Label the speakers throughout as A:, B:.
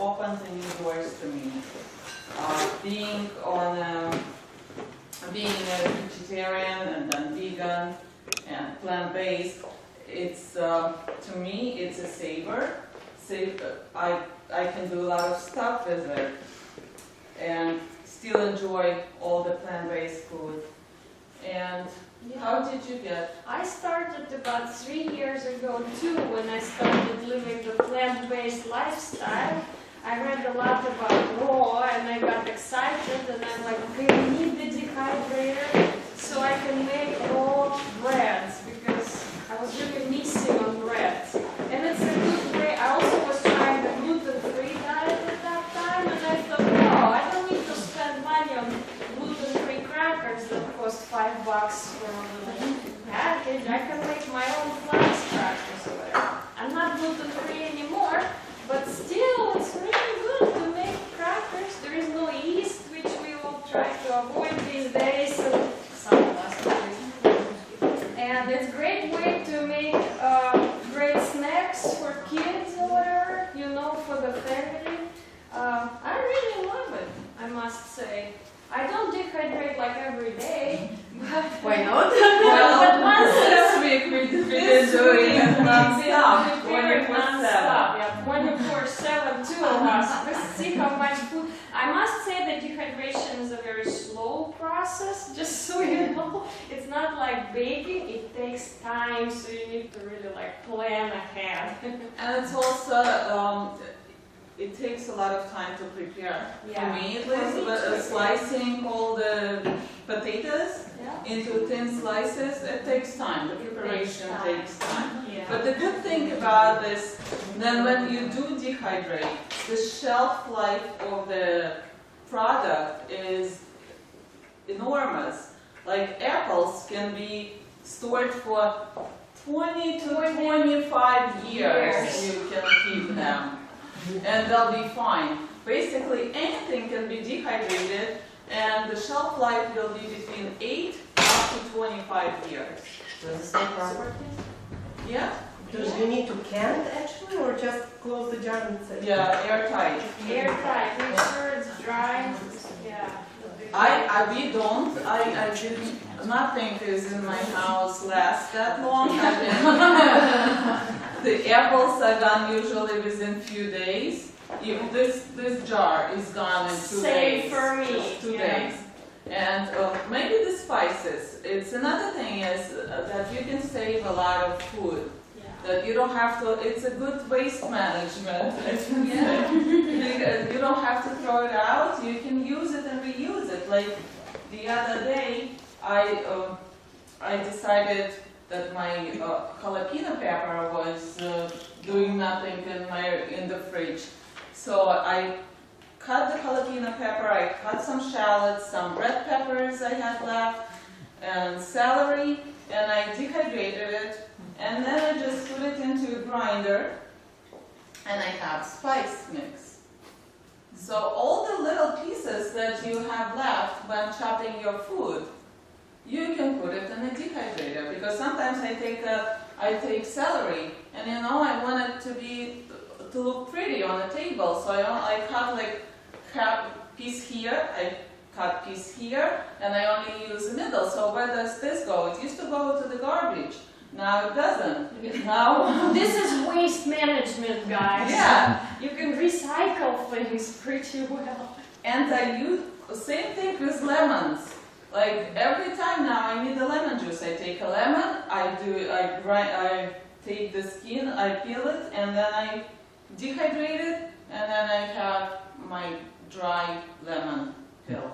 A: opens the new doors to me. Being a vegetarian and then vegan and plant-based, it's to me it's a saver. I can do a lot of stuff with it and still enjoy all the plant-based food. And how did you get?
B: I started about 3 years ago too, when I started living the plant-based lifestyle. I read a lot about raw and I got excited and I'm like, okay, we need the dehydrator so I can make raw breads because I was really missing on bread. And it's a good way. I also was trying the gluten-free diet at that time and I thought, no, I don't need to spend money on gluten-free crackers that cost $5 for a package. I can make my own flax crackers or whatever. I'm not gluten-free anymore. But still, it's really good to make crackers. There is no yeast, which we all try to avoid these days. And it's a great way to make great snacks for kids or whatever, you know, for the family. I really love it, I must say. I don't dehydrate like every day, but
C: why not?
A: Well,
B: but once
A: this week we did doing it non-stop, 24/7.
B: Yeah, 24/7, two of us. Let's see how much food. I must say that dehydration is a very slow process, just so you know. It's not like baking, it takes time, so you need to really like plan ahead.
A: And it's also, it takes a lot of time to prepare.
B: Yeah.
A: For me, at least, but slicing all the potatoes into thin slices, it takes time. The preparation takes time.
B: Yeah.
A: But the good thing about this, then when you do dehydrate, the shelf life of the product is enormous. Like apples can be stored for 20 to 25 years. You can keep them. And they'll be fine. Basically, anything can be dehydrated, and the shelf life will be between 8 up to 25 years.
C: Does it stay proper?
A: Yeah?
C: Do you need to can it actually, or just close the jar and say?
A: Yeah, airtight.
B: Airtight, make sure it's dry. Yeah.
A: We don't. I didn't. Nothing is in my house lasts that long. The apples are gone usually within few days. If this jar is gone in 2 days.
B: Same for me.
A: Just 2 days. And maybe the spices. It's another thing is that you can save a lot of food. That you don't have to. It's a good waste management. I can say. You don't have to throw it out. You can use it and reuse it. Like the other day, I decided that my jalapeno pepper was doing nothing in the fridge. So I cut the jalapeno pepper, I cut some shallots, some red peppers I had left, and celery, and I dehydrated it, and then I just put it into a grinder, and I have spice mix. So all the little pieces that you have left when chopping your food, you can put it in a dehydrator, because sometimes I take celery, and you know I want it to look pretty on the table, so I cut like half piece here, I cut piece here, and I only use the middle. So where does this go? It used to go to the garbage. Now it doesn't. Now
B: This is waste management, guys.
A: Yeah.
B: You can recycle things pretty well.
A: And I use same thing with lemons. Like every time now I need a lemon juice. I take a lemon, I take the skin, I peel it, and then I dehydrate it, and then I have my dry lemon pill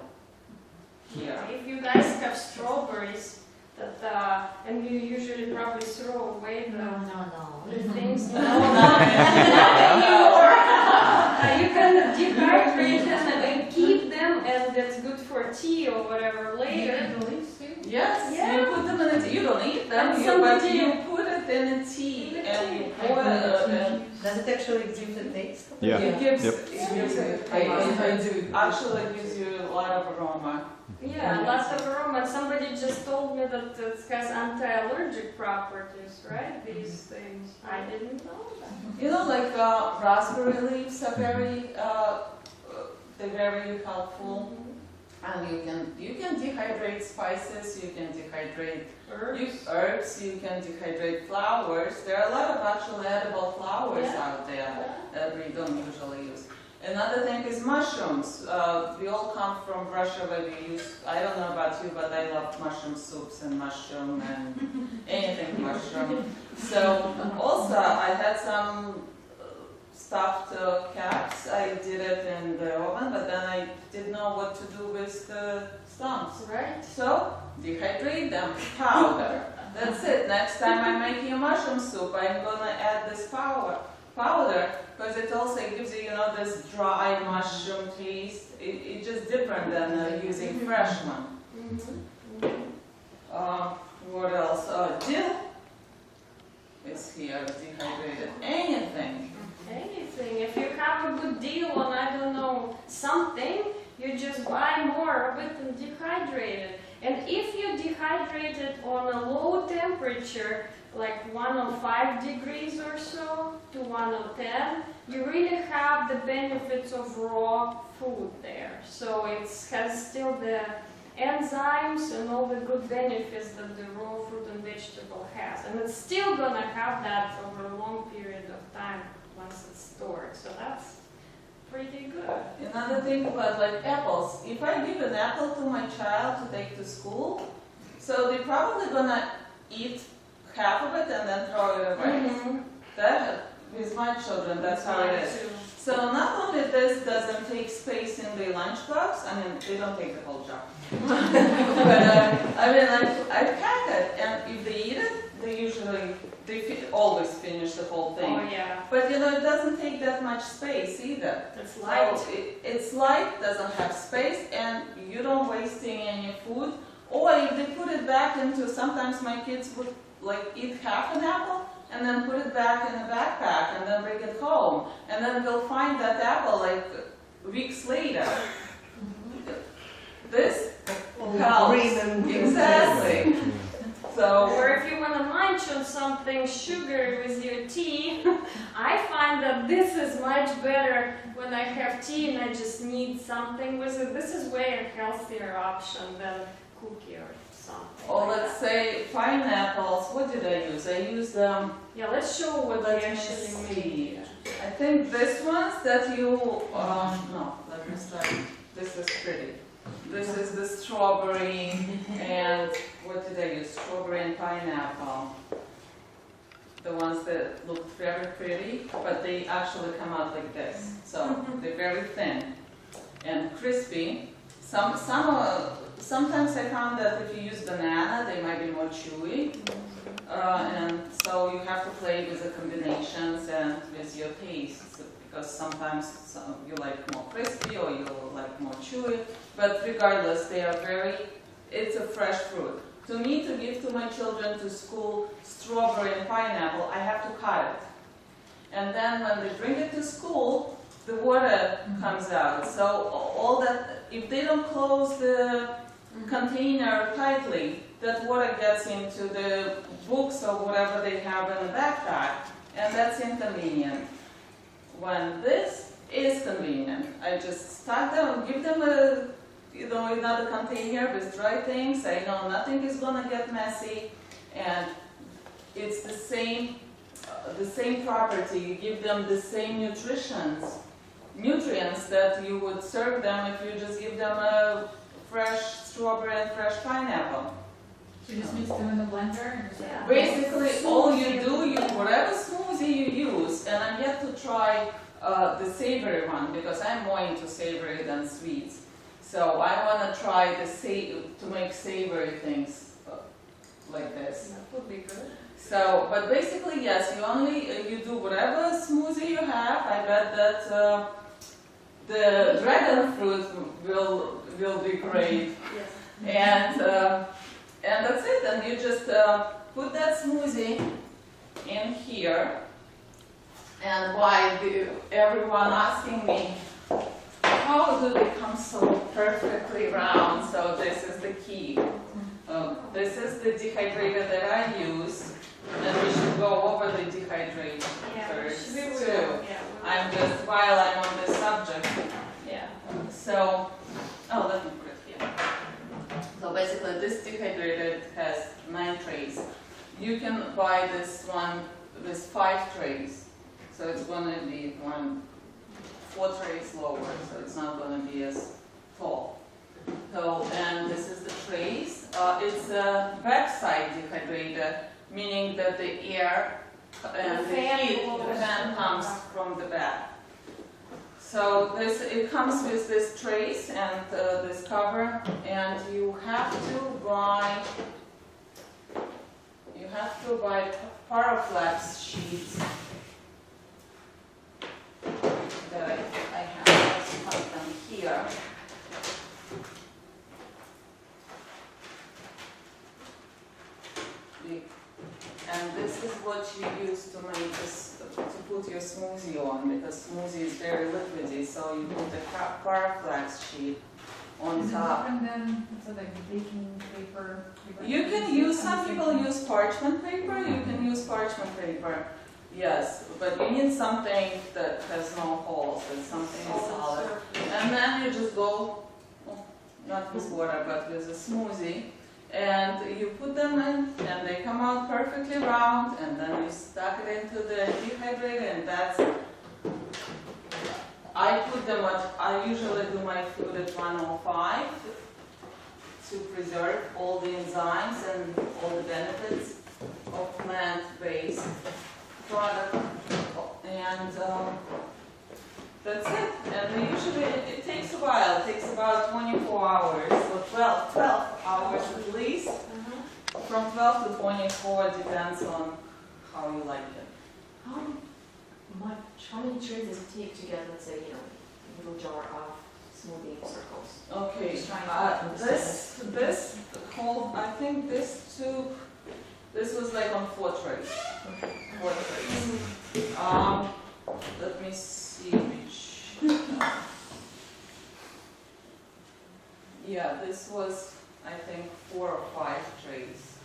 A: here.
B: If you guys have strawberries, and you usually probably throw away the things. No, not anymore. You can dehydrate them and keep them, and that's good for tea or whatever later.
A: Yes,
B: Yeah.
A: you put them in a tea. You don't eat them,
B: And
A: but you put it in a tea and you boil it. And
C: Does it actually give the taste?
D: Yeah.
A: It gives,
D: Yep.
A: it gives a taste. Actually, it gives you a lot of aroma.
B: Yeah, lots of aroma. Somebody just told me that it has anti-allergic properties, right? These things. I didn't know that.
A: You know, like raspberry leaves are they're very helpful. And you can dehydrate spices, you can dehydrate herbs, you can dehydrate flowers. There are a lot of actual edible flowers out there that we don't usually use. Another thing is mushrooms. We all come from Russia where we use, I don't know about you, but I love mushroom soups and mushroom and anything mushroom. So also I had some stuffed cats. I did it in the oven, but then I didn't know what to do with the stumps.
B: Right?
A: So dehydrate them, powder. That's it. Next time I'm making a mushroom soup, I'm gonna add this powder, because it also gives you, this dry mushroom taste. It's just different than using fresh one. What else? Dill is here, dehydrated. Anything.
B: Anything. If you have a good deal on, I don't know, something, you just buy more of it and dehydrate it. And if you dehydrate it on a low temperature, like 105 degrees or so to 110, you really have the benefits of raw food there. So it has still the enzymes and all the good benefits that the raw fruit and vegetable has. And it's still going to have that over a long period of time once it's stored. So that's pretty good.
A: Another thing about like apples. If I give an apple to my child to take to school, so they're probably gonna eat half of it and then throw it away. That with my children, that's how it is. So not only this doesn't take space in the lunchbox, I mean they don't take the whole jar. But I pack it, and if they eat it, they always finish the whole thing.
B: Oh yeah.
A: But it doesn't take that much space either.
B: It's light.
A: So it's light, doesn't have space, and you don't wasting any food. Or if they put it back into, sometimes my kids would like eat half an apple and then put it back in a backpack and then bring it home. And then they'll find that apple like weeks later. This helps.
C: Green and
A: Exactly. So,
B: Or if you want to munch on something sugary with your tea, I find that this is much better when I have tea and I just need something with it. This is way a healthier option than cookie or something.
A: or
B: like
A: let's
B: that.
A: say pineapples. What did I use? I used
B: Yeah, let's show what
A: Let
B: we
A: me
B: actually
A: see.
B: made.
A: I think this ones that you, no, let me start. This is pretty. This is the strawberry and, what did I use? Strawberry and pineapple. The ones that look very pretty, but they actually come out like this. So they're very thin and crispy. Sometimes I found that if you use banana, they might be more chewy. And so you have to play with the combinations and with your tastes, because sometimes you like more crispy or you like more chewy. But regardless, they are it's a fresh fruit. To me, to give to my children to school strawberry and pineapple, I have to cut it. And then when they bring it to school, the water comes out. So all that, if they don't close the container tightly, that water gets into the books or whatever they have in the backpack, and that's inconvenient. When this is convenient, I just stack them, give them another container with dry things. I know nothing is gonna get messy, and it's the same property. You give them the same nutrients that you would serve them if you just give them a fresh strawberry and fresh pineapple.
E: So you just mix them in the blender and just
B: Yeah.
A: Basically, all you do, whatever smoothie you use, and I'm yet to try the savory one because I'm more into savory than sweets. So I want to try to make savory things like this.
B: That would be good.
A: So, but basically, yes, you do whatever smoothie you have. I bet that the dragon fruit will be great.
B: Yes.
A: And that's it. And you just put that smoothie in here. And why everyone asking me, how do they come so perfectly round? So this is the key. This is the dehydrator that I use, and we should go over the dehydrate first
B: we will.
A: too.
B: Yeah,
A: I'm just, while I'm on this subject.
B: yeah.
A: So, let me put it here. So basically this dehydrator has 9 trays. You can buy this one with 5 trays. So it's going to be 4 trays lower, so it's not going to be as tall. So, and this is the trays. It's a backside dehydrator, meaning that the air and the heat, the fan comes from the back. So it comes with this trays and this cover, and you have to buy Paraflex sheets that I have. Let's put them here. And this is what you use to make this, to put your smoothie on, because smoothie is very liquidy, so you put the Paraflex sheet on top.
E: And then, so like baking paper.
A: You can use, some people use parchment paper, you can use parchment paper, yes, but you need something that has no holes, that something is solid. And then you just go, not with water, but with a smoothie, and you put them in, and they come out perfectly round, and then you stuck it into the dehydrator, and that's, I usually do my food at 105 to preserve all the enzymes and all the benefits of plant-based product, and that's it. And usually it takes a while. It takes about 24 hours, so 12 hours at least. From 12 to 24 depends on how you like it.
D: How many trays does it take to get, let's say, a little jar of smoothie circles?
A: Okay,
D: Just trying to understand.
A: this whole, I think this was like on 4 trays. 4 trays. Let me see which. Yeah, this was, I think, 4 or 5 trays.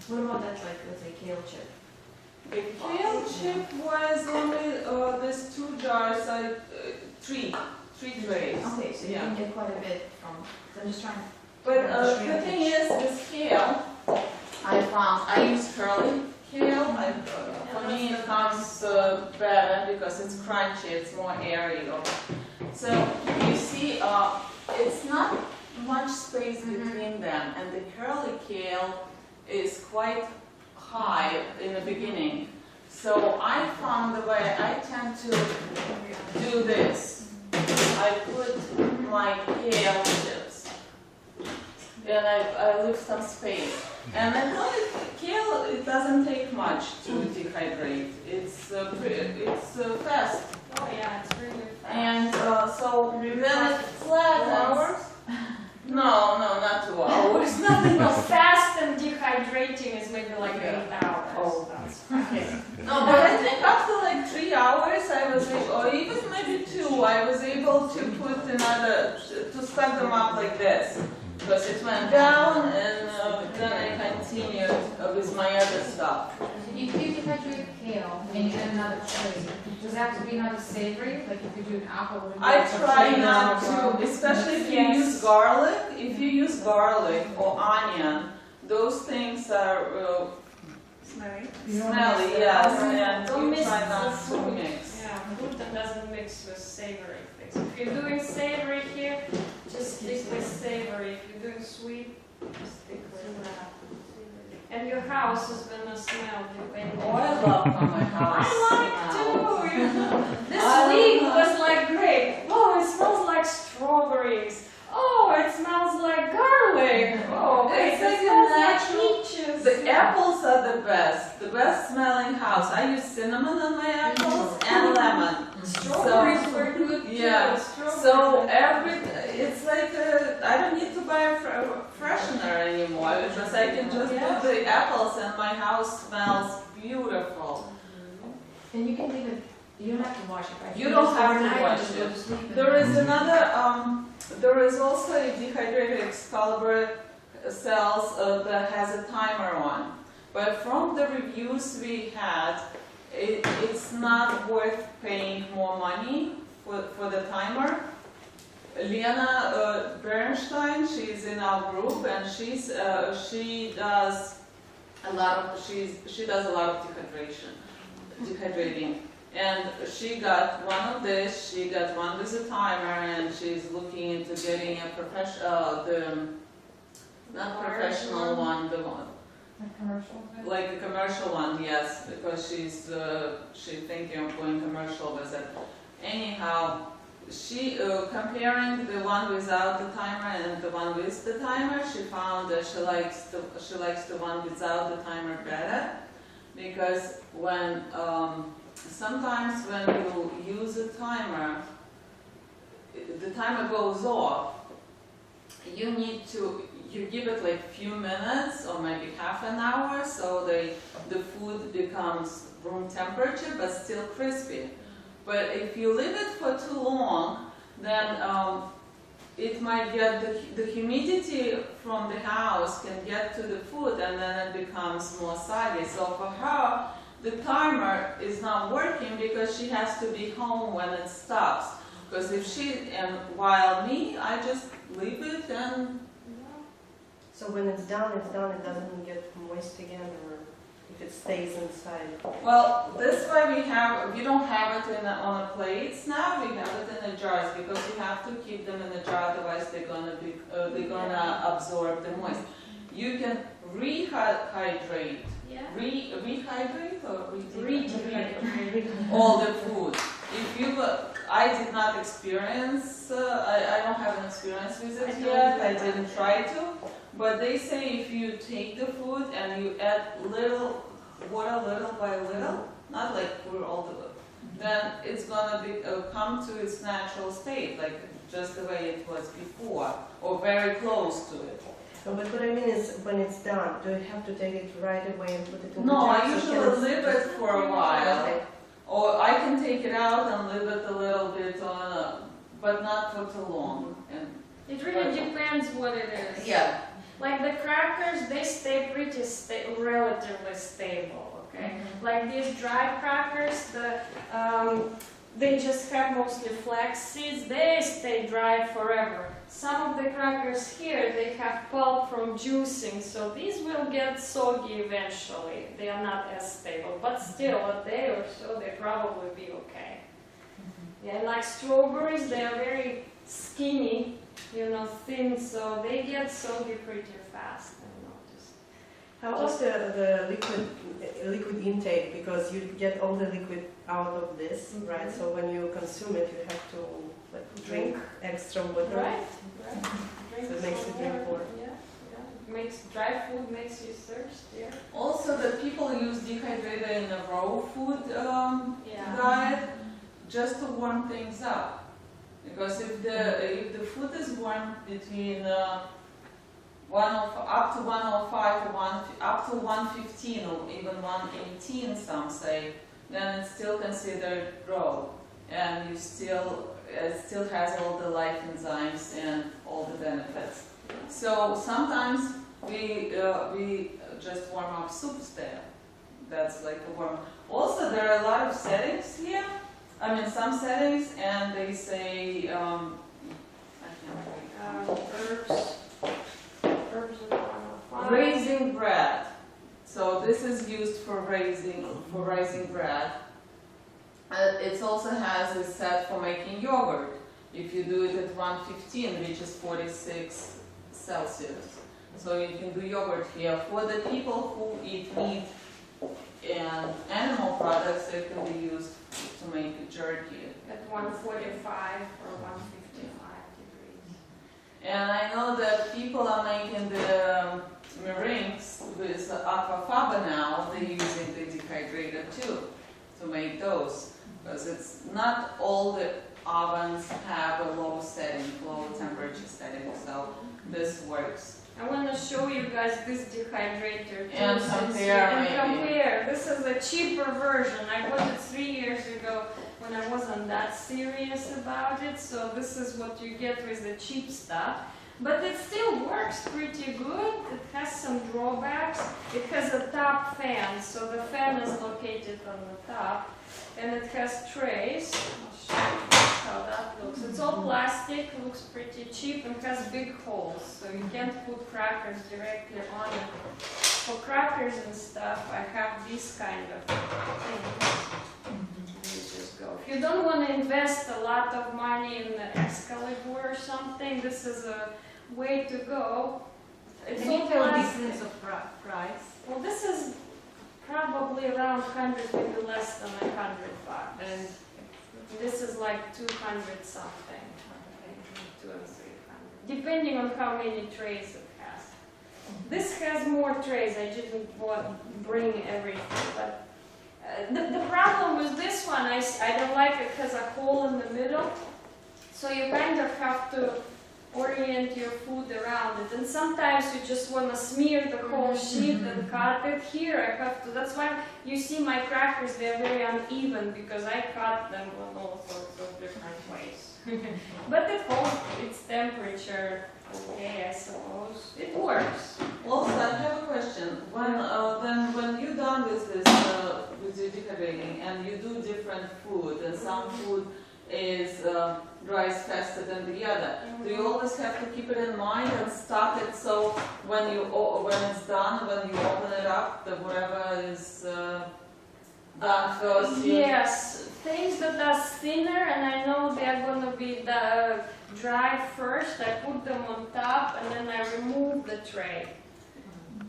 D: What about that, like, let's say, kale chip?
A: The kale chip was only this 2 jars, 3 trays.
D: Okay, so you
A: Yeah.
D: can get quite a bit from, so I'm just trying to...
A: But the thing is, with kale, I use curly kale. For me, it comes better because it's crunchy, it's more airy. So you see, it's not much space between them, and the curly kale is quite high in the beginning. So I found the way I tend to do this. I put my kale chips, and I leave some space. And I thought kale, it doesn't take much to dehydrate. It's fast.
B: Oh yeah, it's really fast.
A: And so then it flattens. No, not 2 hours. Nothing
B: Well,
A: else.
B: fast and dehydrating is maybe like 8 hours.
A: Oh.
B: That's fast.
A: No, but I think after like 3 hours, I was able, or even maybe 2, I was able to put another, to stack them up like this. Because it went down, and then I continued with my other stuff.
E: If you dehydrate kale and you add another tray, does it have to be another savory? Like if you do an apple, would it be
A: I
E: like a
A: try
E: tray
A: not
E: of,
A: to, especially if you
B: Yes.
A: use garlic. If you use garlic or onion, those things are
B: Smelly.
A: smelly, yes, and
B: Don't
A: you
B: mix
A: try
B: the
A: not to
B: fruit.
A: mix.
B: Yeah, gluten doesn't mix with savory things. If you're doing savory here, just stick with savory. If you're doing sweet, stick with that. And your house is gonna smell depending.
A: Oh, I love how my house
B: I like too. This
A: I
B: week
A: love
B: was like great. Oh, it smells like strawberries. Oh, it smells like garlic. Oh, wait,
A: It's
B: it
A: like a
B: smells like
A: natural-
B: peaches.
A: The apples are the best smelling house. I use cinnamon on my apples and lemon.
B: Strawberries were good too.
A: Yeah.
B: Strawberries
A: So
B: were-
A: it's like I don't need to buy a freshener anymore because I can just
B: Yeah.
A: do the apples and my house smells beautiful.
D: And you can leave it, you don't have to wash it, right?
A: You don't have to
D: overnight,
A: wash
D: just go
A: it.
D: to sleep and-
A: There is another, there is also a dehydrated Excalibur cells that has a timer on. But from the reviews we had, it's not worth paying more money for the timer. Lena Bernstein, she's in our group, and she does a lot of dehydrating. And she got one of this, she got one with a timer, and she's looking into getting a not professional one, the one.
E: Like commercial?
A: Like a commercial one, yes, because she's thinking of going commercial with it. Anyhow, she comparing the one without the timer and the one with the timer, she found that she likes the one without the timer better, because when sometimes when you use a timer, the timer goes off. You give it like a few minutes or maybe half an hour, so the food becomes room temperature but still crispy. But if you leave it for too long, then it might get the humidity from the house can get to the food, and then it becomes more soggy. So for her, the timer is not working because she has to be home when it stops. Because while me, I just leave it and.
C: So when it's done, it doesn't get moist again, or if it stays inside?
A: Well, this way we don't have it on a plates now. We have it in the jars because you have to keep them in the jar, otherwise they're gonna absorb the moist. You can rehydrate.
B: Yeah.
A: Rehydrate or
B: Rehydrate.
A: all the food. If you, I did not experience. I don't have an experience with it yet. I didn't try to. But they say if you take the food and you add little water, little by little, not like pour all the water, then it's gonna come to its natural state, like just the way it was before, or very close to it.
C: No, but what I mean is, when it's done, do you have to take it right away and put it in the
A: No,
C: jar?
A: I
C: so
A: usually
C: can
A: leave it for a while,
C: Okay.
A: or I can take it out and leave it a little bit but not for too long. And
B: It really depends what it is.
A: yeah.
B: Like the crackers, they stay pretty relatively stable, okay? Like these dry crackers, they just have mostly flax seeds, they stay dry forever. Some of the crackers here, they have pulp from juicing, so these will get soggy eventually. They are not as stable, but still a day or so, they probably be okay. Yeah, like strawberries, they are very skinny, thin, so they get soggy pretty fast.
C: How about the liquid intake? Because you get all the liquid out of this, right? So when you consume it, you have to drink extra water.
B: Right.
C: So it makes you drink more.
B: Yeah. Dry food makes you thirsty.
A: Also, the people use dehydrated in a raw food
B: Yeah.
A: diet just to warm things up. Because if the food is warm between up to 105 or up to 115 or even 118, some say, then it's still considered raw, and it still has all the life enzymes and all the benefits. So sometimes we just warm up soups there. That's like a warm. Also, there are a lot of settings here. I mean, some settings, and they say, I can't
B: Herbs and 105.
A: raising bread. So this is used for raising bread. It also has a set for making yogurt. If you do it at 115, which is 46 Celsius. So you can do yogurt here. For the people who eat meat and animal products, it can be used to make a jerky.
B: At 145 or 155 degrees.
A: And I know that people are making the meringues with aquafaba now. They're using the dehydrator too to make those. Because it's not all the ovens have a low temperature setting, so this works.
B: I want to show you guys this dehydrator too.
A: And
B: compare. This is a cheaper version. I bought it 3 years ago when I wasn't that serious about it. So this is what you get with the cheap stuff. But it still works pretty good. It has some drawbacks. It has a top fan, so the fan is located on the top. And it has trays. I'll show you how that looks. It's all plastic, looks pretty cheap, and has big holes, so you can't put crackers directly on it. For crackers and stuff, I have these kind of things. You just go. If you don't want to invest a lot of money in the Excalibur or something, this is a way to go. It's all plastic.
D: of price.
B: Well, this is probably around 100, maybe less than $100.
D: And
B: This is like 200 something, okay, 200 and 300, depending on how many trays it has. This has more trays. I didn't bring everything, but the problem with this one, I don't like it. Has a hole in the middle, so you kind of have to orient your food around it, and sometimes you just want to smear the whole sheet and cut it. Here I have to, that's why you see my crackers, they're very uneven, because I cut them on all sorts of different ways. But it holds its temperature okay, I suppose. It works.
A: Also, I have a question. When you're done with this, with your dehydrating, and you do different food, and some food is dries faster than the other. Do you always have to keep it in mind and stock it so when it's done, when you open it up, the whatever is done first?
B: Yes, things that are thinner and I know they're going to be dried first, I put them on top and then I remove the tray.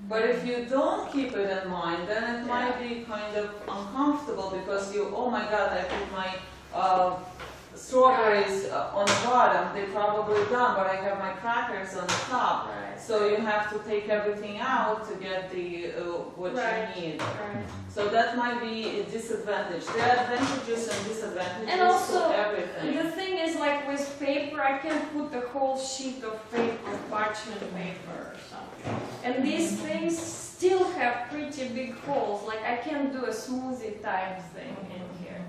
A: But if you don't keep it in mind, then it might be kind of uncomfortable because oh my God, I put my strawberries on the bottom, they're probably done, but I have my crackers on the top.
B: Right.
A: So you have to take everything out to get the what you need.
B: Right.
A: So that might be a disadvantage. There are advantages and disadvantages
B: And also,
A: to everything.
B: the thing is, like with paper, I can put the whole sheet of paper, parchment paper or something. And these things still have pretty big holes. Like I can't do a smoothie type thing in here.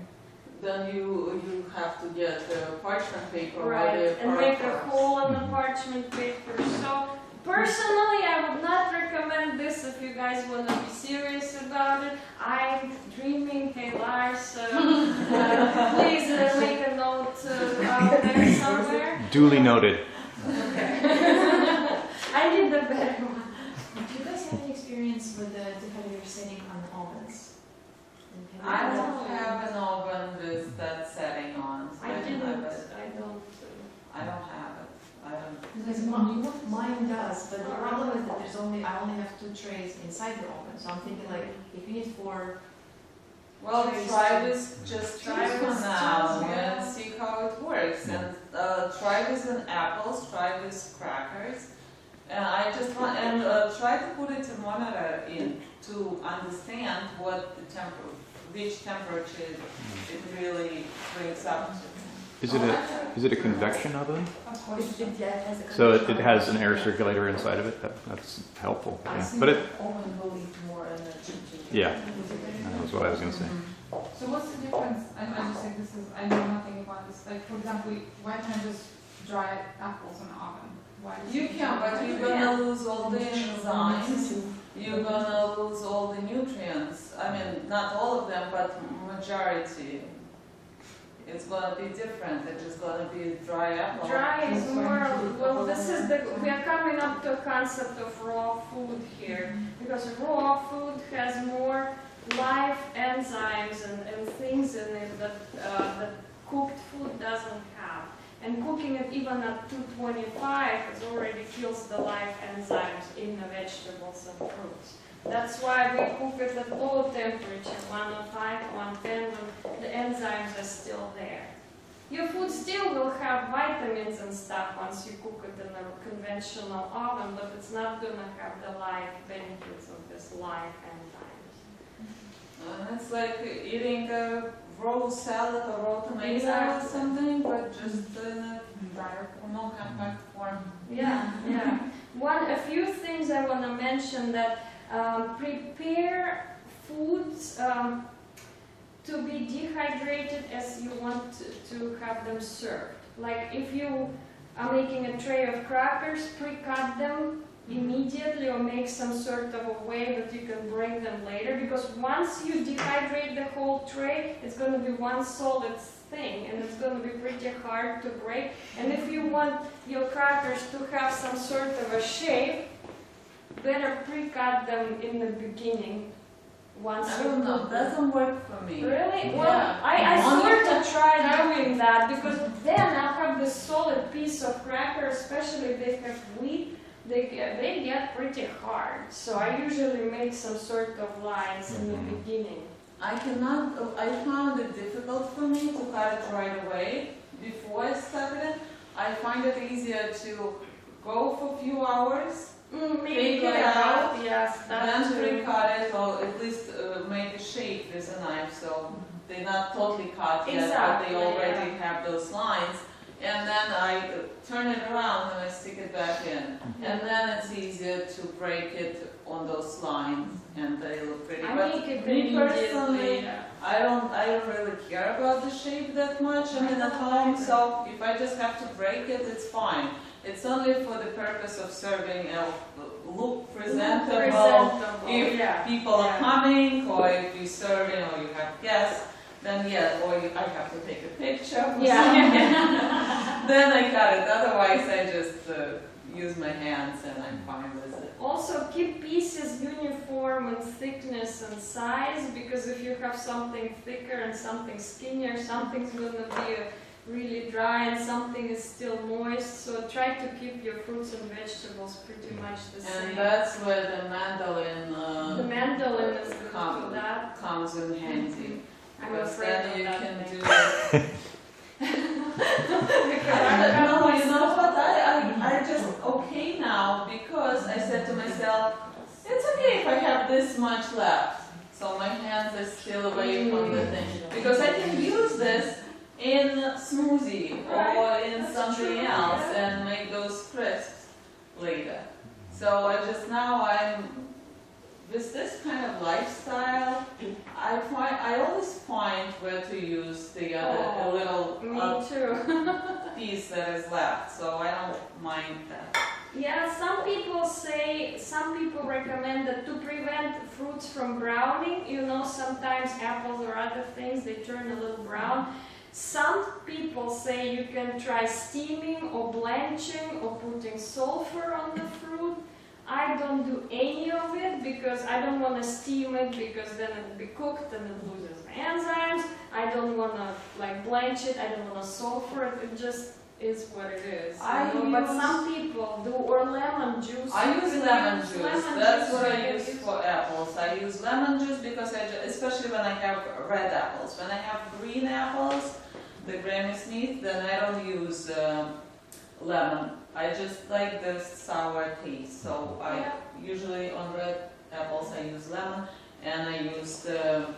A: Then you have to get parchment paper.
B: Right, and make a hole in the parchment paper. So personally, I would not recommend this if you guys want to be serious about it. I'm dreaming, hey Lars, please make a note out there somewhere.
F: Duly noted.
B: Okay. I need the better one.
D: Do you guys have any experience with the dehydrator setting on ovens?
A: I don't have an oven with that setting on. So
B: I don't.
A: I don't have it. I don't.
D: Because mine does, but the problem is that I only have 2 trays inside the oven. So I'm thinking like, if you need 4.
A: Well,
B: Trays
A: try
B: too.
A: this. Just
B: Try
A: try
B: this
A: for now
B: too,
A: and
B: yeah.
A: see how it works. And try this in apples. Try this crackers. And I just want try to put it thermometer in to understand what the which temperature it really brings up to.
F: Is it a convection oven?
D: Of course. It has a
F: So it has an air circulator inside of it? That's helpful. Yeah. But it,
D: oven will eat more energy.
F: yeah, that's what I was going to say.
E: So what's the difference? I just think I know nothing about this. Like, for example, why can't I just dry apples in the oven? Why does
A: You
E: it-
A: can, but you're gonna lose all the enzymes. You're gonna lose all the nutrients. I mean, not all of them, but majority. It's gonna be different. It's just gonna be dry apple.
B: Dry is more, well, we are coming up to a concept of raw food here, because raw food has more live enzymes and things in it that cooked food doesn't have. And cooking it even at 225 already kills the live enzymes in the vegetables and fruits. That's why we cook it at low temperature, 105, 110, when the enzymes are still there. Your food still will have vitamins and stuff once you cook it in a conventional oven, but it's not going to have the live benefits of this live enzymes.
A: It's like eating a raw salad or raw tomato or something, but just in a more compact form.
B: Yeah, yeah. a few things I want to mention that prepare foods to be dehydrated as you want to have them served. Like if you are making a tray of crackers, pre-cut them immediately or make some sort of a way that you can break them later, because once you dehydrate the whole tray, it's going to be one solid thing and it's going to be pretty hard to break. And if you want your crackers to have some sort of a shape, better pre-cut them in the beginning. Once
A: I don't know, doesn't work for me.
B: Really? Well,
A: Yeah.
B: I
A: Only
B: sort of tried doing that, because then I'll have this solid piece of cracker, especially if they have wheat, they get pretty hard. So I usually make some sort of lines in the beginning.
A: I found it difficult for me to cut it right away before I started it. I find it easier to go for a few hours,
B: Maybe
A: take it
B: like
A: out,
B: that, yes,
A: then
B: that's true.
A: pre-cut it, or at least make a shape with a knife, so they're not totally cut yet,
B: Exactly,
A: but they already have those lines. And then I turn it around and I stick it back in. And then it's easier to break it on those lines, and they look pretty.
B: I
A: But
B: make it
A: me personally,
B: immediately.
A: I don't really care about the shape that much. I mean, at home, so if I just have to break it, it's fine. It's only for the purpose of serving a look presentable. If
B: yeah.
A: people are
B: Yeah.
A: coming, or if you're serving, or you have guests, then yeah, I have to take a picture. For
B: Yeah.
A: Then I cut it. Otherwise, I just use my hands and I'm fine with it.
B: Also, keep pieces uniform in thickness and size, because if you have something thicker and something skinnier, something's going to be really dry and something is still moist. So try to keep your fruits and vegetables pretty much the same.
A: And that's where the mandolin
B: The mandolin is good for that.
A: comes in handy.
B: I'm
A: Because
B: afraid
A: then
B: of
A: you
B: that
A: can
B: thing.
A: do it. No, you know what? I just okay now, because I said to myself, it's okay if I have this much left. So my hands are still away from the thing. Because I can use this in smoothie or in something else and make those crisps later. So I'm with this kind of lifestyle, I always find where to use the other little
B: Me too.
A: piece that is left, so I don't mind that.
B: Yeah, some people recommend that to prevent fruits from browning, sometimes apples or other things, they turn a little brown. Some people say you can try steaming or blanching or putting sulfur on the fruit. I don't do any of it because I don't want to steam it, because then it will be cooked and it loses enzymes. I don't want to blanch it, I don't want to sulfur it, it just is what it is. But some people do, or lemon juice.
A: I use lemon juice. That's what I use
B: use.
A: for apples. I use lemon juice because especially when I have red apples. When I have green apples, the Granny Smith, then I don't use lemon. I just like the sour taste. So I usually on red apples I use lemon, and I use the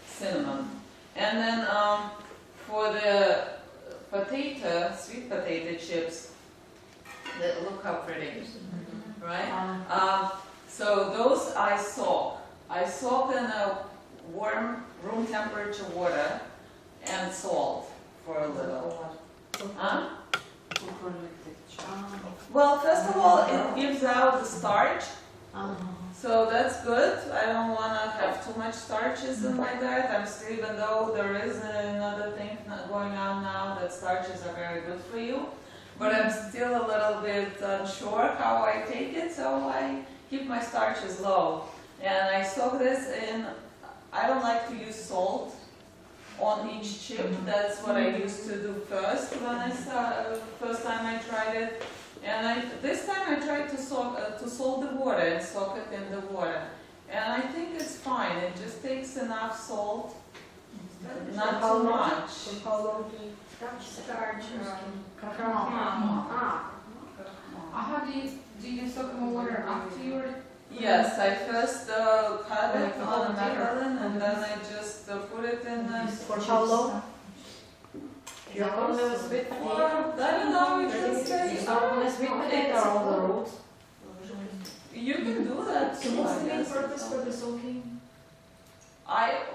A: cinnamon. And then for the sweet potato chips, look how pretty, right? So those I soak. I soak in a warm room temperature water and salt for a little. Well, first of all, it gives out the starch, so that's good. I don't want to have too much starches in my diet. Even though there is another thing going on now that starches are very good for you, but I'm still a little bit unsure how I take it, so I keep my starches low. And I soak this in. I don't like to use salt on each chip. That's what I used to do first when first time I tried it. And this time I tried to salt the water and soak it in the water. And I think it's fine. It just takes enough salt, not too much.
C: How long
B: Starch.
E: How do you soak in water after your?
A: Yes, I first cut it on a mandolin and then I just put it in.
C: For how long?
D: Is that one of those sweet
A: I don't know, it just takes.
D: sweet potato or all the roots?
A: You can do that
D: So
A: too,
D: what's
A: I
D: the main
A: guess.
D: purpose for the soaking?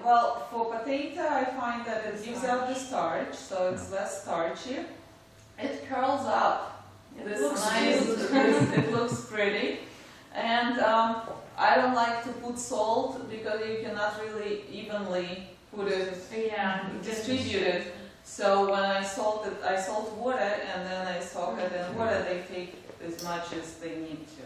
A: Well, for potato, I find that it gives out the starch, so it's less starchy. It curls up. This
B: looks
A: nice,
B: cute.
A: it looks pretty. And I don't like to put salt because you cannot really evenly put it,
B: Yeah.
A: distribute it. So when I salt it, I salt water and then I soak it in water. They take as much as they need to.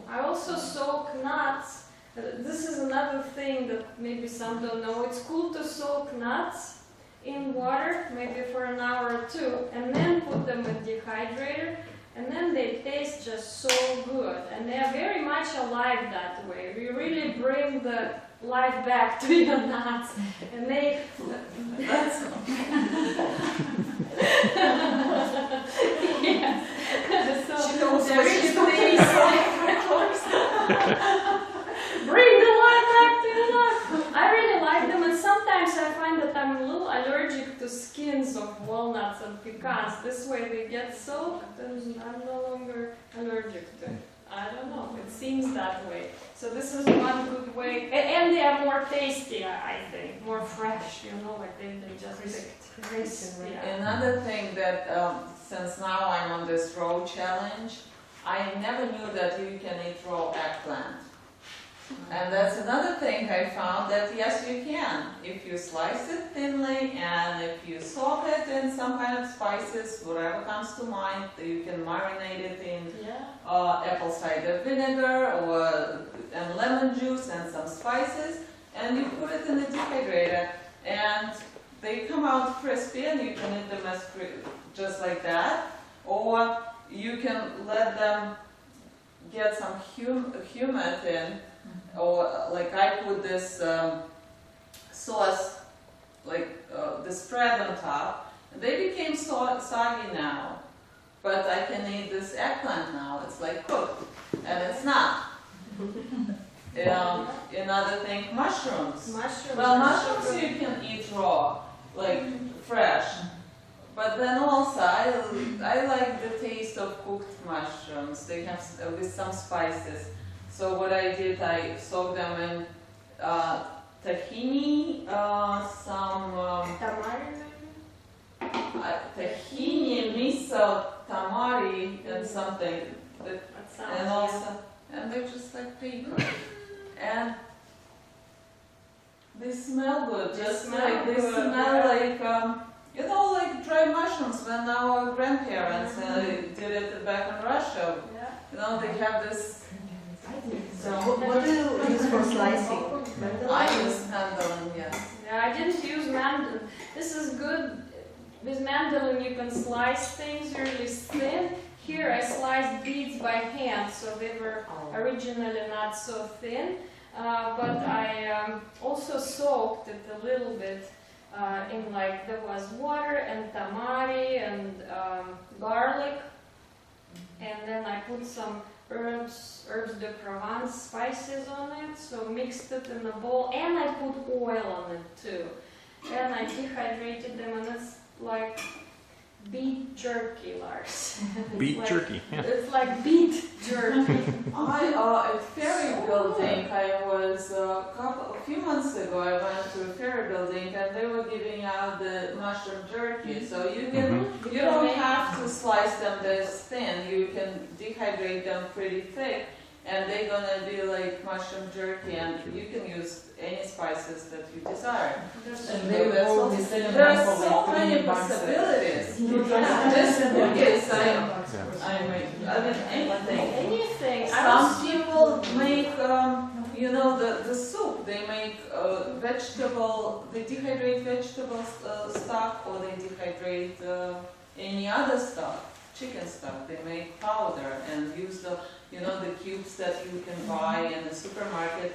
B: I also soak nuts. This is another thing that maybe some don't know. It's cool to soak nuts in water, maybe for an hour or two, and then put them in dehydrator, and then they taste just so good. And they are very much alive that way. You really bring the life back to your nuts, and they.
A: That's
B: Yes.
A: She knows
B: They're
A: what
B: really
A: she's doing.
B: Bring the life back to your nuts. I really like them, and sometimes I find that I'm a little allergic to skins of walnuts and pecans. This way they get soaked, and I'm no longer allergic to it. I don't know. It seems that way. So this is one good way, and they are more tasty. I think more fresh. You know, like they just crisp. Yeah.
A: Another thing that, since now I'm on this raw challenge, I never knew that you can eat raw eggplant. And that's another thing I found, that yes, you can. If you slice it thinly and if you soak it in some kind of spices, whatever comes to mind, you can marinate it in
B: Yeah.
A: apple cider vinegar and lemon juice and some spices, and you put it in the dehydrator, and they come out crispy, and you can eat them as just like that, or you can let them get some humid in, or like I put this sauce, like the spread on top, and they became soggy now, but I can eat this eggplant now. It's like cooked, and it's not. Another thing, mushrooms.
B: Mushrooms.
A: Well,
B: are so
A: mushrooms
B: good.
A: you can eat raw, like fresh. But then also, I like the taste of cooked mushrooms. They have with some spices. So what I did, I soaked them in tahini, some
B: Tamari.
A: tahini, miso, tamari, and something.
B: That sounds.
A: And also, and they're just like paper. And they smell good, just
B: smell
A: like they
B: good,
A: smell
B: yeah.
A: like you know, like dry mushrooms when our grandparents did it back in Russia.
B: Yeah.
A: You know, they have this.
C: So what do you use for slicing?
A: I use mandolin, yes.
B: Yeah, I didn't use mandolin. This is good. With mandolin, you can slice things really thin. Here, I sliced beets by hand, so they were originally not so thin. But I also soaked it a little bit in, like, there was water and tamari and garlic, and then I put some herbs de Provence spices on it, so mixed it in a bowl, and I put oil on it too. And I dehydrated them, and it's like beet jerky, Lars.
F: Beet
B: like-
F: jerky. Yeah.
B: It's like beet jerky.
A: At ferry building, I was a few months ago. I went to a ferry building, and they were giving out the mushroom jerky. So you can, you don't have to slice them this thin. You can dehydrate them pretty thick, and they're gonna be like mushroom jerky. And you can use any spices that you desire.
G: And they will hold this in a
A: There are
G: microwave
A: so
G: for
A: many
G: 3 months.
A: possibilities.
B: Yeah.
A: This cookies,
F: Yeah.
A: I mean anything.
B: Anything.
A: Some people make, you know, the soup. They make vegetable, they dehydrate vegetable stock, or they dehydrate any other stuff, chicken stuff. They make powder and use the, you know, the cubes that you can buy in the supermarket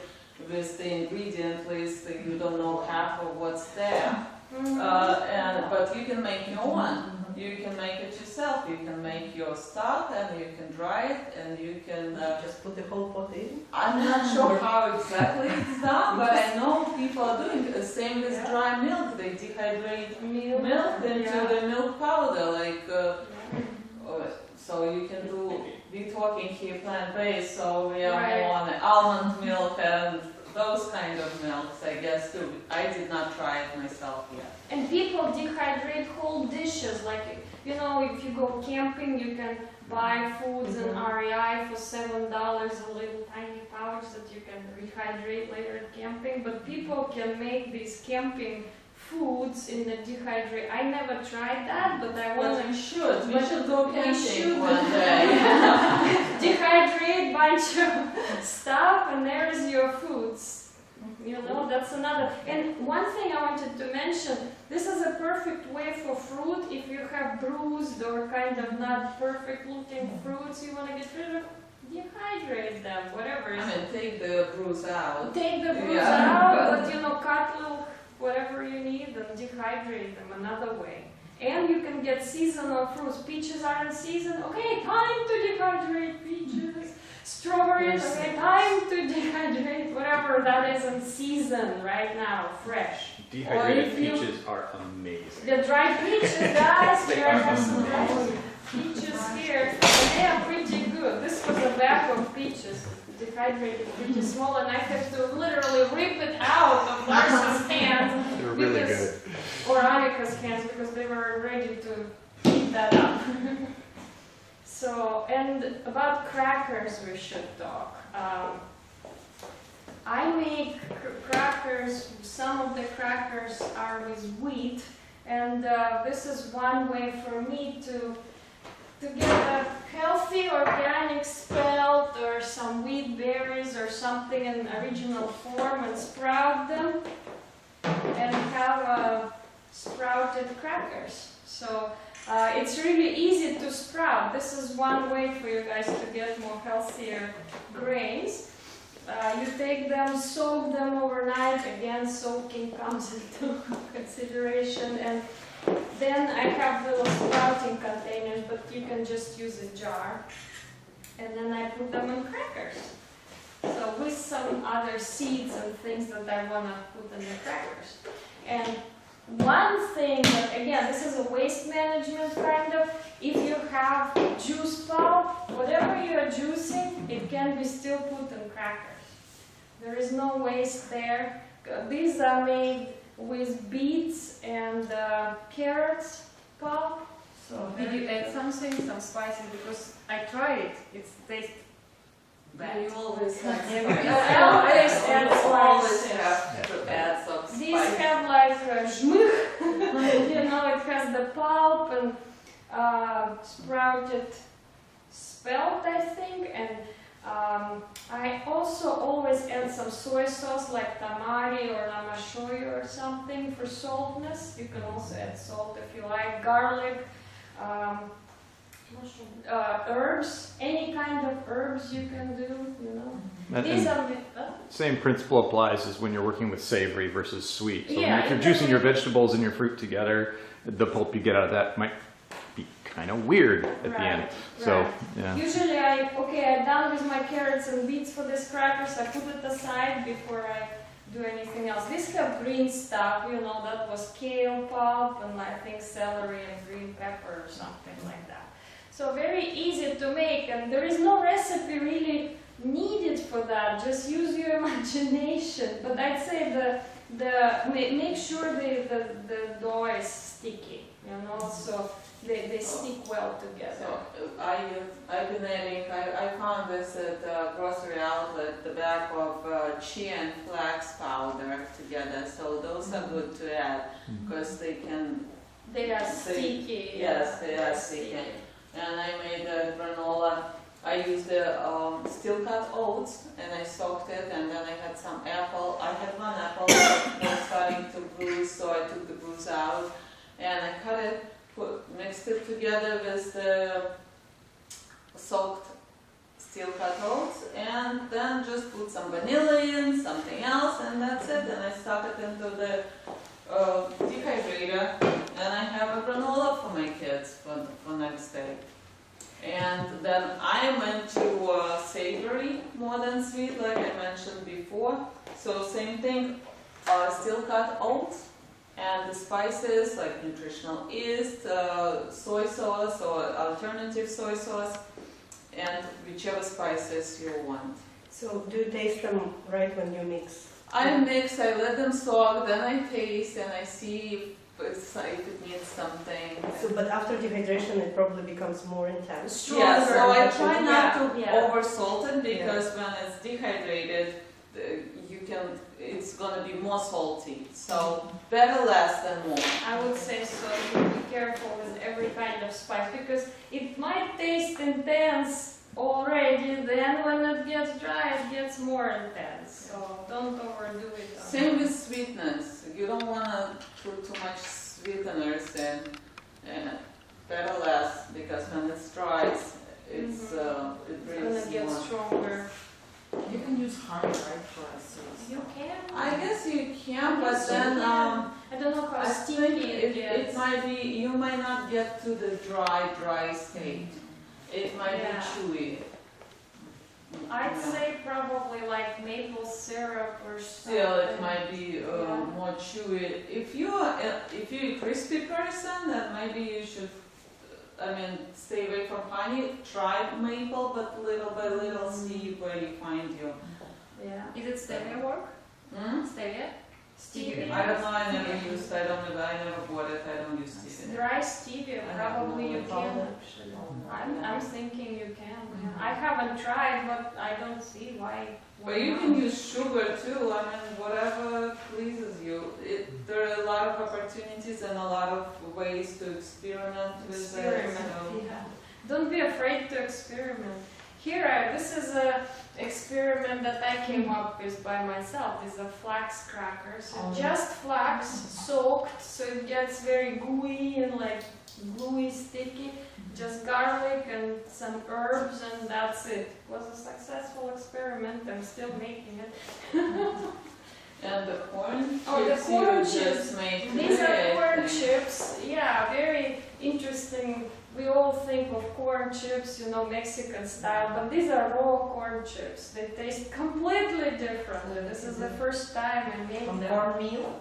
A: with the ingredient list that you don't know half of what's there. But you can make your own. You can make it yourself. You can make your stock, and you can dry it, and you can.
C: Just put the whole pot in?
A: I'm not sure how exactly it's done, but I know people are doing it. Same with dry milk. They dehydrate milk into the milk powder, like. So you can be talking talking here plant-based, so we are
B: Right.
A: more on the almond milk and those kind of milks, I guess, too. I did not try it myself yet.
B: And people dehydrate whole dishes, like, you know, if you go camping, you can buy foods in REI for $7, a little tiny pouch that you can rehydrate later at camping. But people can make these camping foods in the dehydrate. I never tried that, but I
A: Well,
B: want
A: we should. We
B: but
A: should go
B: we
A: camping
B: should.
A: one day.
B: dehydrate bunch of stuff, and there's your foods. You know, that's another. And one thing I wanted to mention, this is a perfect way for fruit. If you have bruised or kind of not perfect looking fruits you want to get rid of, dehydrate them, whatever.
A: I mean, take the bruise out.
B: Take the bruise
A: Yeah.
B: out, but you know, cut little whatever you need and dehydrate them another way. And you can get seasonal fruits. Peaches are in season. Okay, time to dehydrate peaches. Strawberries, okay, time to dehydrate whatever that is in season right now, fresh.
F: Dehydrated
B: if you-
F: peaches are amazing.
B: The dried peaches, guys,
F: They
B: here I
F: are
B: have some dried
F: amazing.
B: peaches here, and they are pretty good. This was a bag of peaches, dehydrated peaches, small, and I had to literally rip it out of Lars's hands,
F: They're really
B: because-
F: good.
B: or Annika's hands, because they were ready to eat that up. So, and about crackers we should talk. I make crackers, some of the crackers are with wheat, and this is one way for me to get a healthy organic spelt or some wheat berries or something in original form and sprout them and have sprouted crackers. So it's really easy to sprout. This is one way for you guys to get more healthier grains. You take them, soak them overnight. Again, soaking comes into consideration. And then I have little sprouting containers, but you can just use a jar. And then I put them in crackers. So with some other seeds and things that I want to put in the crackers. And one thing that, again, this is a waste management kind of, if you have juice pulp, whatever you are juicing, it can be still put in crackers. There is no waste there. These are made with beets and carrots pulp.
G: So did you add something, some spices? Because I tried it, it tastes bad.
A: You always have
G: Yeah,
A: spice.
B: I always add
A: You always
B: spices.
A: have to add some
B: These
A: spice.
B: have like žmych, you know, it has the pulp and sprouted spelt, I think, and I also always add some soy sauce like tamari or namashoyu or something for saltness. You can also add salt if you like, garlic, herbs, any kind of herbs you can do, you know.
F: And
B: These are
F: same principle applies as when you're working with savory versus sweet. So
B: Yeah,
F: if you're
B: it
F: juicing your
B: definitely-
F: vegetables and your fruit together, the pulp you get out of that might be kind of weird at the end. So,
B: right.
F: yeah.
B: Usually I'm done with my carrots and beets for these crackers. I put it aside before I do anything else. These have green stuff, you know, that was kale pulp and I think celery and green pepper or something like that. So very easy to make, and there is no recipe really needed for that. Just use your imagination. But I'd say make sure the dough is sticky, you know, so they stick well together.
A: So I've been adding, I found this at the grocery outlet, the bag of chia and flax powder together. So those are good to add because they can,
B: They are sticky.
A: yes, they are sticky. And I made a granola. I used the steel cut oats and I soaked it, and then I had some apple. I had one apple that was starting to bruise, so I took the bruise out and I cut it, mixed it together with the soaked steel cut oats, and then just put some vanilla in, something else, and that's it. And I stuck it into the dehydrator, and I have a granola for my kids for next day. And then I am into savory more than sweet, like I mentioned before. So same thing, steel cut oats and the spices like nutritional yeast, soy sauce or alternative soy sauce, and whichever spices you want.
C: So do you taste them right when you mix?
A: I mix, I let them soak, then I taste and I see if it needs something.
C: So, but after dehydration, it probably becomes more intense.
A: Yeah, so I
C: Stronger.
A: try not to
B: Yeah.
A: over salt it because when it's dehydrated, it's gonna be more salty. So better less than more.
B: I would say so. You be careful with every kind of spice because it might taste intense already. Then when it gets dry, it gets more intense. So don't overdo it.
A: Same with sweetness. You don't wanna put too much sweeteners in. Better less because when it dries, it
B: It's
A: brings
B: gonna get
A: more.
B: stronger.
D: You can use honey, right, for a sauce.
B: You can.
A: I guess you can, but
B: Yes, you
A: then
B: can. I don't know how
A: I
B: sticky
A: think
B: it gets.
A: it might be, you might not get to the dry state. It might be
B: Yeah.
A: chewy.
B: I'd
A: Yeah.
B: say probably like maple syrup or something.
A: Still, it might be
B: Yeah.
A: more chewy. If you're a crispy person, then maybe you should, stay away from honey. Try maple, but little by little, see where you find you.
B: Yeah.
G: Is it stevia work?
A: Hmm?
G: Stevia?
B: Stevia.
A: I don't know. I never bought it. I don't use stevia.
B: Dry stevia,
A: I
B: probably
A: don't
B: you
A: know
B: can.
A: about
B: I'm thinking you can. Yeah. I haven't tried, but I don't see why.
A: But you can use sugar too. Whatever pleases you. There are a lot of opportunities and a lot of ways to experiment with it.
B: Experiment.
A: So.
B: Yeah. Don't be afraid to experiment. Here, this is a experiment that I came up with by myself. These are flax crackers.
D: Oh.
B: Just flax soaked, so it gets very gooey and like gluey, sticky. Just garlic and some herbs, and that's it. It was a successful experiment. I'm still making it.
A: And the corn
B: Oh, the
A: chips
B: corn
A: you
B: chips.
A: just made
B: These
A: today,
B: are corn
A: I think.
B: chips. Yeah, very interesting. We all think of corn chips, Mexican style, but these are raw corn chips. They taste completely different. This is the first time I made
D: From
B: them.
D: cornmeal?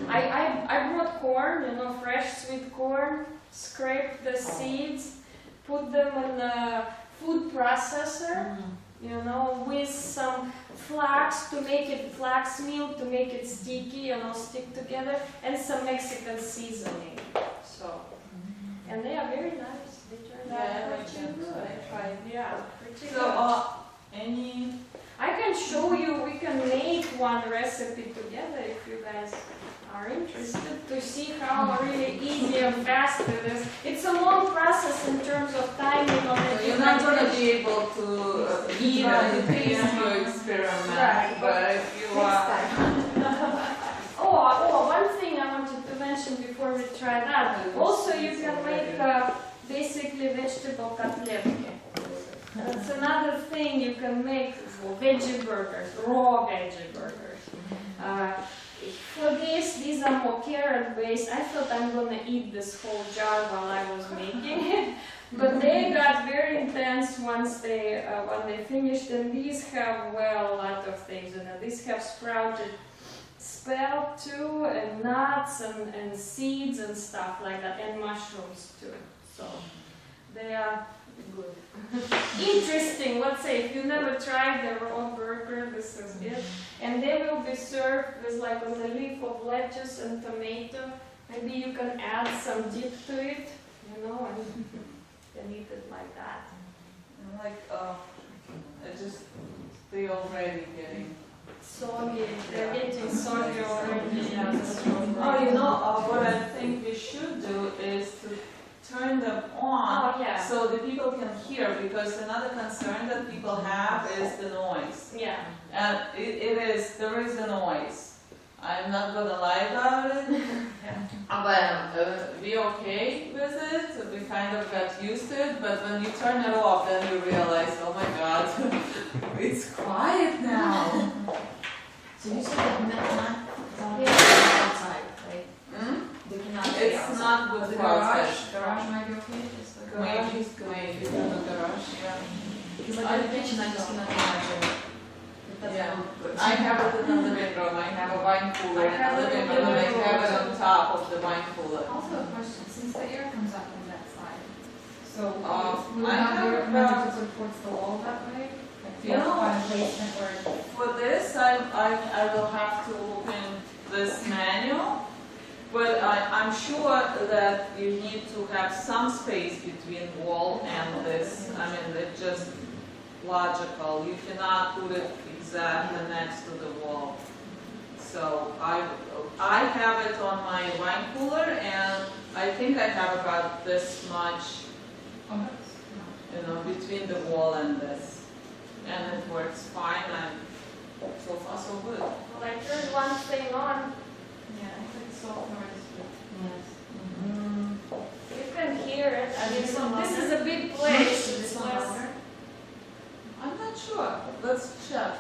B: I brought corn, fresh sweet corn, scraped the seeds, put them in a food processor, with some flax to make it flax meal to make it sticky, stick together, and some Mexican seasoning. So, and they are very nice. They turned
A: Yeah,
B: out
A: I
B: pretty
A: like them.
B: good.
A: I tried.
B: Yeah, pretty
A: So,
B: good. I can show you. We can make one recipe together if you guys are interested to see how really easy and fast it is. It's a long process in terms of timing on it.
A: So you're not going to be able to eat and taste your experiment,
B: Right.
A: but if you are...
B: Oh, one thing I wanted to mention before we try that. Also, you can make basically vegetable cutletki. That's another thing you can make for veggie burgers, raw veggie burgers. For these are more carrot based. I thought I'm gonna eat this whole jar while I was making it, but they got very intense once when they finished. And these have a lot of things in it. These have sprouted spelt too, and nuts and seeds and stuff like that, and mushrooms too. So they are good. Interesting. Let's say if you never tried the raw burger, this is it. And they will be served with like on the leaf of lettuce and tomato. Maybe you can add some dip to it, and eat it like that.
A: They already getting...
B: Soggy. They're getting soggy already.
A: What I think we should do is to turn them on
B: Oh yeah.
A: so the people can hear, because another concern that people have is the noise.
B: Yeah.
A: And there is a noise. I'm not gonna lie about it, but we okay with it. We kind of got used to it, but when you turn it off, then you realize, oh my God, it's quiet now.
D: So you said that not
B: Yeah.
D: outside, right?
A: Hmm?
D: They cannot be
A: It's
D: outside.
A: not good
E: The
A: for outside.
E: garage might be okay, just the
A: Maybe in the garage, yeah.
D: Because like I mentioned, I just cannot imagine. That's
A: Yeah.
D: not good.
A: I have it in the living room. I have a wine cooler in the living room, and I have it on top of the wine cooler.
E: Also a question, since the air comes up from that side, So, would
A: I
E: it not be
A: have
E: recommended
A: about-
E: to put towards the wall that way? Like, do you
A: No.
E: have to find a placement where?
A: For this, I will have to look in this manual, but I'm sure that you need to have some space between wall and this. I mean, it's just logical. You cannot put it exactly next to the wall. So I have it on my wine cooler, and I think I have about this much, you know, between the wall and this. And it works fine, and so far so good.
B: Well, I turned one thing on.
E: Yeah, it's like soft noise.
D: Yes.
B: You can hear it. I mean,
D: Is it
B: this
D: louder?
B: is a big place.
D: Is
B: It's
D: this one
B: less-
D: louder?
A: I'm not sure. Let's check.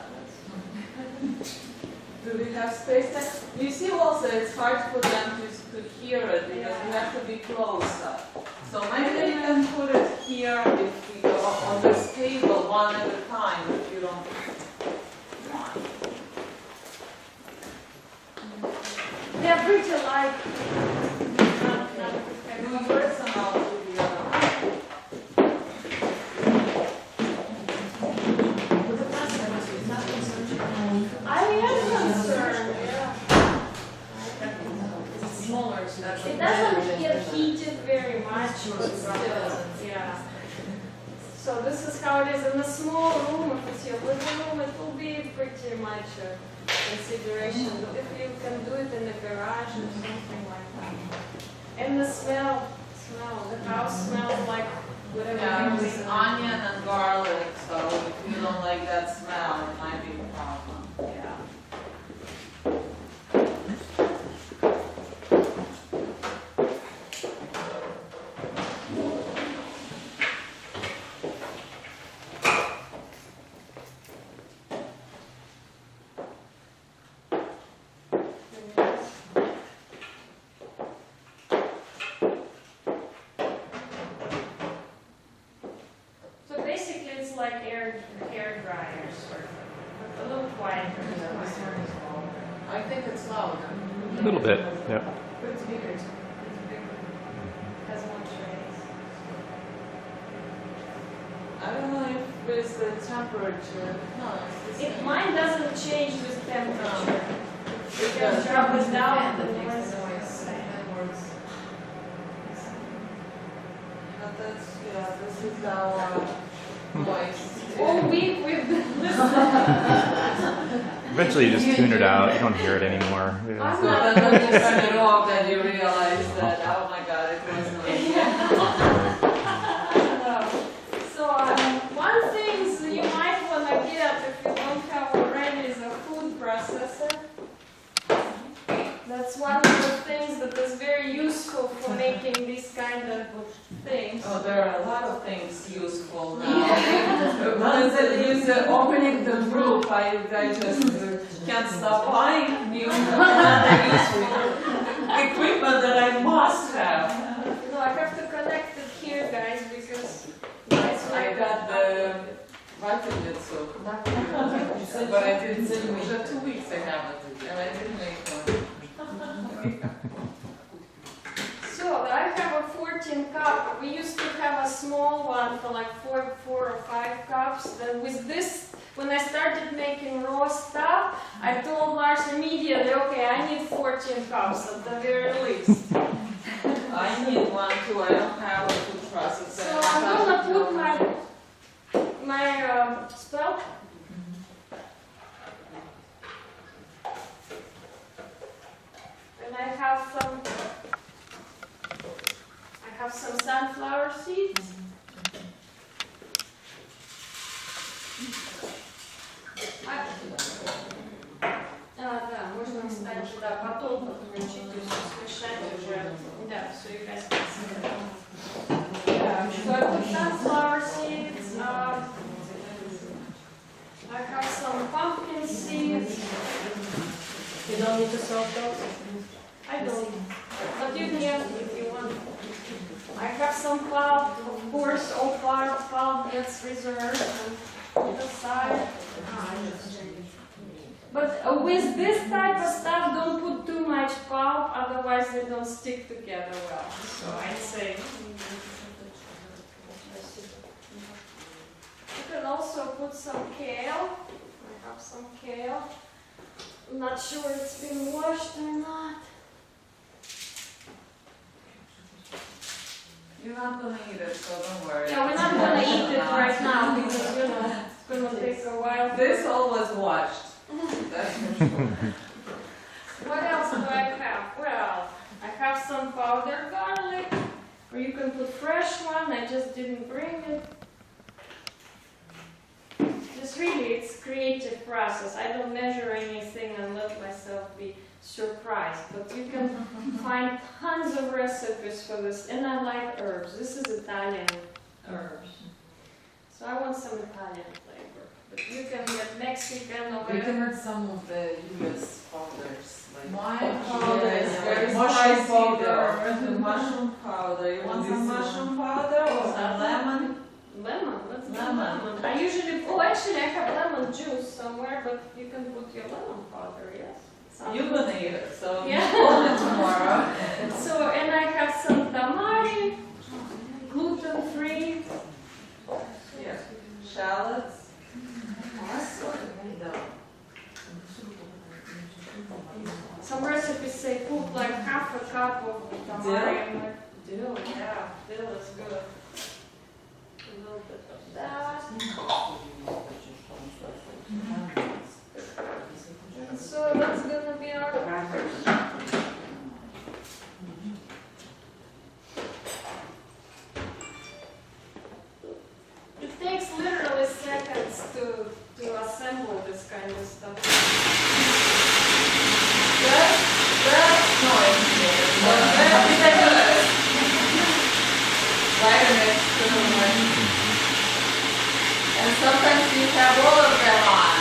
A: Do we have space there? You see also it's hard for them to hear it because you have to be closer. So maybe you can put it here if we go on this table one at a time if you don't want.
B: They're pretty light.
A: Do yours and I'll do the other one.
D: With the plastic, I was not concerned.
B: I am concerned, yeah.
D: It's smaller, so that's.
B: It doesn't get heated very much, but still, yeah. So this is how it is in a small room. If it's your living room, it will be pretty much a consideration. But if you can do it in the garage or something like that. And the smell, the house smells like whatever.
A: Yeah,
B: you
A: it's
B: do.
A: onion and garlic, so if you don't like that smell, it might be a problem.
B: Yeah. So basically, it's like hair dryer sort of, but a little quieter.
A: I think it's louder.
F: A little bit, yeah.
B: But it's bigger. It's bigger. Has more trays.
A: I don't know if it's the temperature. No, it's the same.
B: Mine doesn't change with temperature.
A: It
B: Just
A: does.
B: drop it down.
D: That
B: the
D: makes
B: noise.
D: the noise, that works.
A: But that's, yeah, this is our voice.
B: All week we've been listening.
F: Eventually you just tune it out, you don't hear it anymore. Yeah.
B: I'm
A: So
B: not
A: then when you turn it off, then you realize that, oh my god, it was noisy.
B: So one thing you might want to get if you don't have already is a food processor. That's one of the things that is very useful for making these kind of things.
A: Oh, there are a lot of things useful now. Once it is opening the group, I just can't stop buying new useful equipment that I must have.
B: No, I have to connect it here, guys, because
A: I got the vitamin soap, but I didn't, for 2 weeks I have it, and I didn't make one.
B: So I have a 14 cup. We used to have a small one for like 4 or 5 cups. Then with this, when I started making raw stuff, I told Lars immediately, okay, I need 14 cups at the very least.
A: I need one too, I don't have a food processor.
B: So I'm gonna put my spell. And I have some sunflower seeds. Да, можно, кстати, да, потом подключить, то есть смешать уже. Да, so you guys can see that. Yeah, so I put sunflower seeds. I have some pumpkin seeds.
C: You don't need to salt those?
B: I don't, but you can if you want. I have some pulp, of course, all pulp gets reserved and put aside. But with this type of stuff, don't put too much pulp, otherwise they don't stick together well. So I'd say some kale. I have some kale. I'm not sure it's been washed or not.
A: You're not gonna eat it, so don't worry.
B: Yeah, we're not gonna eat it right now because, you know, it's gonna take a while.
A: This all was washed. That's for sure.
B: What else do I have? Well, I have some powdered garlic, or you can put fresh one. I just didn't bring it. Just really, it's creative process. I don't measure anything and let myself be surprised. But you can find tons of recipes for this. And I like herbs. This is Italian herbs. So I want some Italian flavor. But you can get Mexican or
H: We can
B: whatever.
H: add some of the US powders, like
A: My powder is very
H: mushroom
A: spicy
H: powder.
A: though. The mushroom powder. You want some mushroom powder or some lemon?
B: Lemon, let's do
A: Lemon.
B: lemon. I usually, oh actually I have lemon juice somewhere, but you can put your lemon powder, yes. Sounds
A: You're
B: good.
A: gonna eat it, so
B: Yeah.
A: you call it tomorrow.
B: So, and I have some tamari, gluten-free.
A: Yeah. Shallots.
B: Some recipes say put like half a cup of tamari. I'm like, dill, yeah, dill is good. A little bit of that. And so that's gonna be our crackers. It takes literally seconds to assemble this kind of stuff.
A: That's noise here. But that's good. Vitamins to the morning. And sometimes you have all of them on.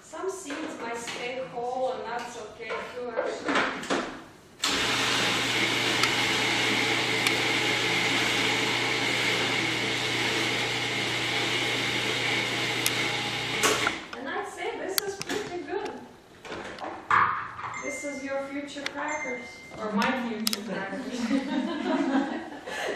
B: Some seeds might stay whole and that's okay too actually. And I'd say this is pretty good. This is your future crackers, or my future crackers.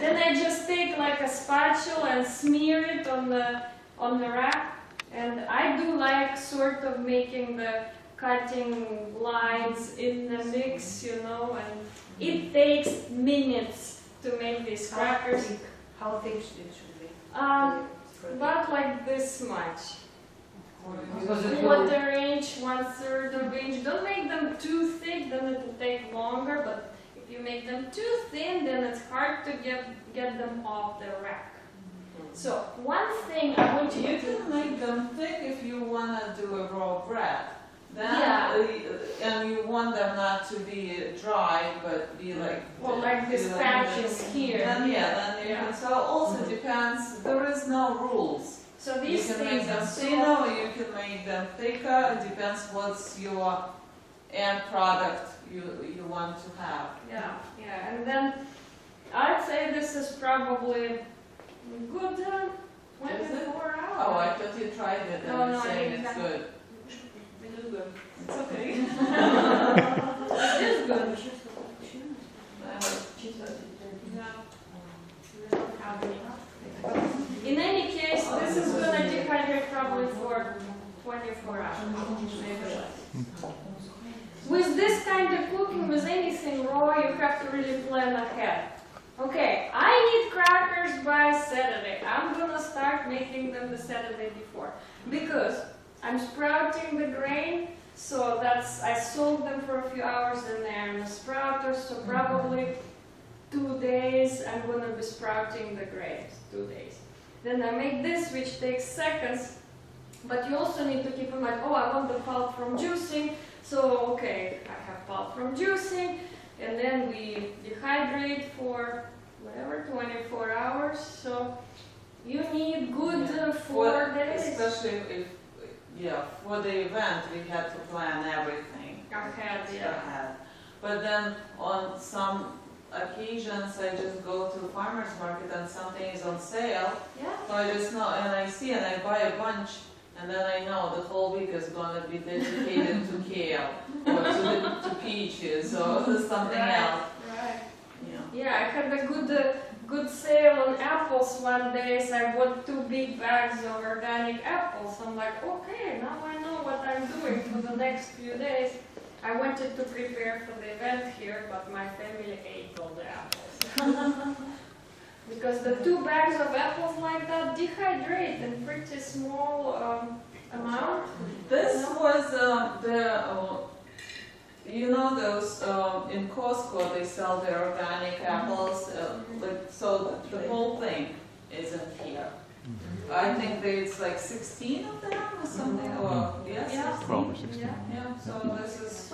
B: Then I just take like a spatula and smear it on the wrap. And I do like sort of making the cutting lines in the mix, you know, and it takes minutes to make these crackers.
C: How thick should it be?
B: About like this much.
H: Because it will,
B: Quarter inch, 1/3 of inch. Don't make them too thick, then it will take longer, but if you make them too thin, then it's hard to get them off the rack. So one thing I want you
A: You
B: to
A: can make them thick if you want to do a raw bread. Then,
B: Yeah.
A: And you want them not to be dry, but be like...
B: well, like these
A: be
B: patches
A: this.
B: here.
A: Then, then you
B: Yeah.
A: can... So also depends, there is no rules.
B: So
A: You
B: these
A: can make
B: things
A: them
B: are
A: thinner,
B: so
A: or you can make them thicker. It depends what's your end product you want to have.
B: yeah, and then I'd say this is probably good 24 hours.
A: Oh, I thought you tried it and
B: No,
A: you're
B: no, I
A: saying
B: didn't
A: it's
B: have-
A: good.
B: It is good.
A: It's okay.
B: It is good. In any case, this is gonna dehydrate probably for 24 hours, maybe less. With this kind of cooking, with anything raw, you have to really plan ahead. Okay, I need crackers by Saturday. I'm gonna start making them the Saturday before because I'm sprouting the grain. So I soak them for a few hours and they're in the sprouter. So probably 2 days I'm gonna be sprouting the grains. 2 days. Then I make this, which takes seconds. But you also need to keep in mind, oh, I want the pulp from juicing. So okay, I have pulp from juicing, and then we dehydrate for whatever 24 hours. So you need good 4 days.
A: Especially if, for the event we had to plan everything
B: Ahead, yeah.
A: ahead. But then on some occasions I just go to the farmer's market and something is on sale.
B: Yeah.
A: So I just know, and I see and I buy a bunch, and then I know the whole week is going to be dedicated to kale or to peaches or something else.
B: Right.
A: Yeah.
B: Yeah, good sale on apples one day, so I bought 2 big bags of organic apples. I'm like, okay, now I know what I'm doing for the next few days. I wanted to prepare for the event here, but my family ate all the apples. Because the 2 bags of apples like that dehydrate in pretty small amount.
A: This was you know those in Costco they sell the organic apples, so the whole thing isn't here. I think it's like 16 of them or something, or yes,
B: Yeah.
F: 12 or 16.
A: yeah. So this is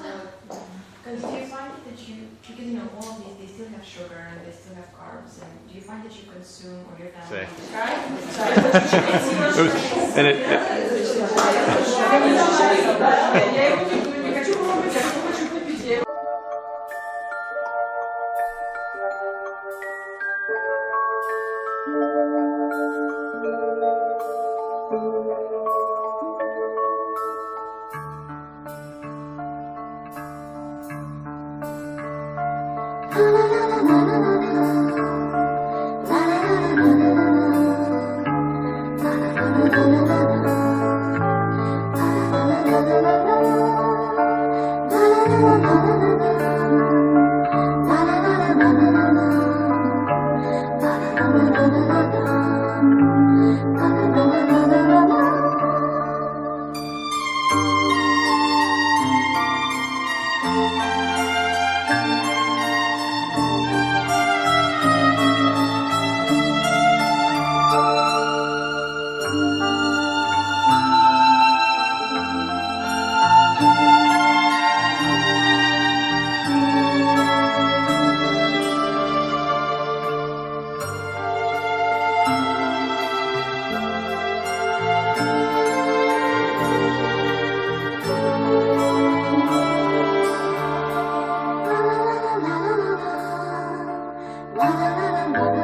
D: Because do you find that you, because you know all of these, they still have sugar and they still have carbs, and do you find that you consume or your family?
F: And it,
I: la la la la la